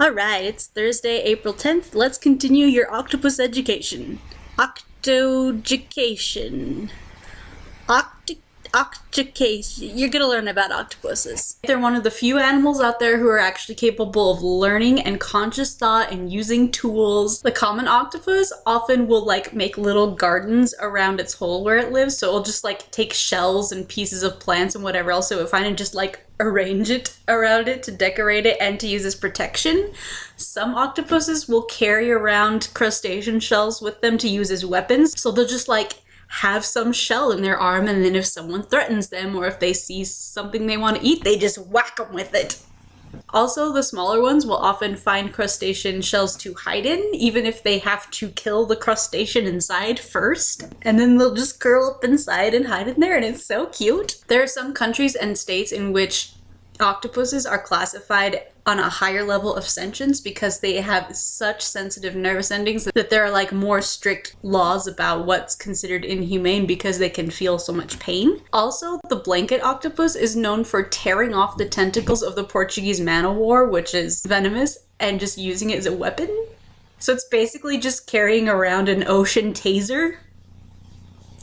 Alright, it's Thursday, April 10th. Let's continue your octopus education. Octoeducation. Octocation. You're gonna learn about octopuses. They're one of the few animals out there who are actually capable of learning and conscious thought and using tools. The common octopus often will make little gardens around its hole where it lives, so it'll just take shells and pieces of plants and whatever else it would find and just arrange it around it to decorate it and to use as protection. Some octopuses will carry around crustacean shells with them to use as weapons, so they'll just have some shell in their arm, and then if someone threatens them or if they see something they want to eat, they just whack them with it. Also, the smaller ones will often find crustacean shells to hide in, even if they have to kill the crustacean inside first. And then they'll just curl up inside and hide in there, and it's so cute. There are some countries and states in which octopuses are classified on a higher level of sentience because they have such sensitive nervous endings that there are more strict laws about what's considered inhumane because they can feel so much pain. Also, the blanket octopus is known for tearing off the tentacles of the Portuguese man-o-war, which is venomous, and just using it as a weapon. So it's basically just carrying around an ocean taser.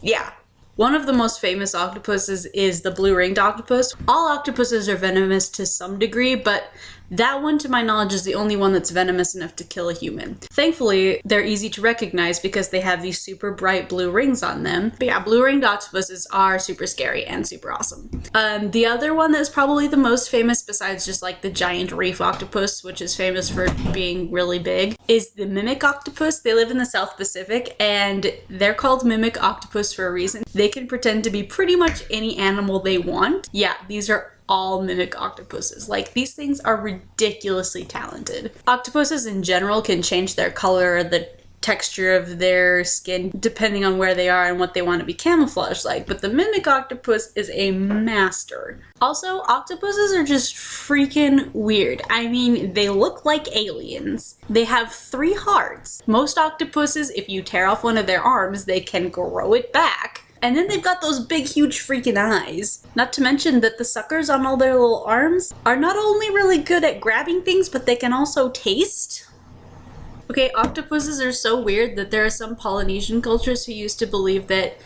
Yeah. One of the most famous octopuses is the blue-ringed octopus. All octopuses are venomous to some degree, but that one, to my knowledge, is the only one that's venomous enough to kill a human. Thankfully, they're easy to recognize because they have these super bright blue rings on them. But yeah, blue-ringed octopuses are super scary and super awesome. The other one that's probably the most famous, besides just the giant reef octopus, which is famous for being really big, is the mimic octopus. They live in the South Pacific, and they're called mimic octopus for a reason. They can pretend to be pretty much any animal they want. Yeah, these are all mimic octopuses. These things are ridiculously talented. Octopuses in general can change their color, the texture of their skin, depending on where they are and what they want to be camouflaged like, but the mimic octopus is a master. Also, octopuses are just freaking weird. I mean, they look like aliens. They have 3 hearts. Most octopuses, if you tear off one of their arms, they can grow it back. And then they've got those big, huge freaking eyes. Not to mention that the suckers on all their little arms are not only really good at grabbing things, but they can also taste. Okay, octopuses are so weird that there are some Polynesian cultures who used to believe that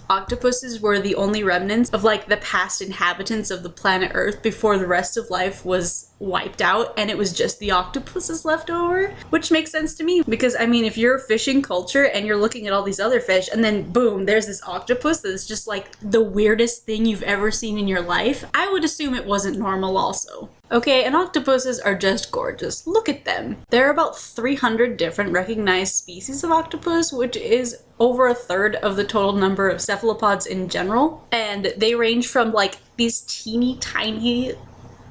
octopuses were the only remnants of the past inhabitants of the planet Earth before the rest of life was wiped out and it was just the octopuses left over, which makes sense to me because I mean, if you're a fishing culture and you're looking at all these other fish and then boom, there's this octopus that's just the weirdest thing you've ever seen in your life, I would assume it wasn't normal also. Okay, and octopuses are just gorgeous. Look at them. There are about 300 different recognized species of octopus, which is over a third of the total number of cephalopods in general. And they range from these teeny tiny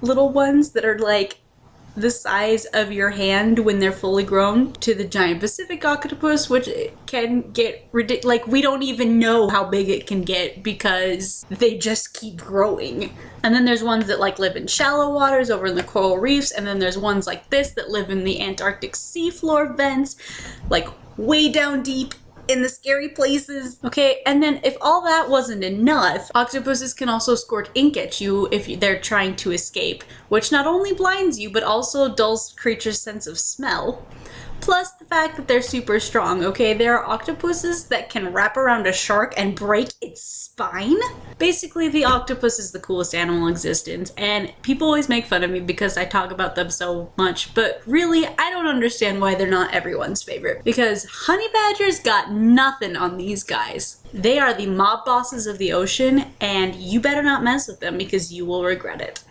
little ones that are the size of your hand when they're fully grown to the giant Pacific octopus, which can get ridiculous. We don't even know how big it can get because they just keep growing. And then there's ones that live in shallow waters over in the coral reefs, and then there's ones like this that live in the Antarctic seafloor vents, way down deep in the scary places. Okay, and then if all that wasn't enough, octopuses can also squirt ink at you if they're trying to escape, which not only blinds you, but also dulls creatures' sense of smell. Plus the fact that they're super strong, okay? There are octopuses that can wrap around a shark and break its spine. Basically, the octopus is the coolest animal in existence, and people always make fun of me because I talk about them so much, but really, I don't understand why they're not everyone's favorite, because honey badgers got nothing on these guys. They are the mob bosses of the ocean, and you better not mess with them because you will regret it.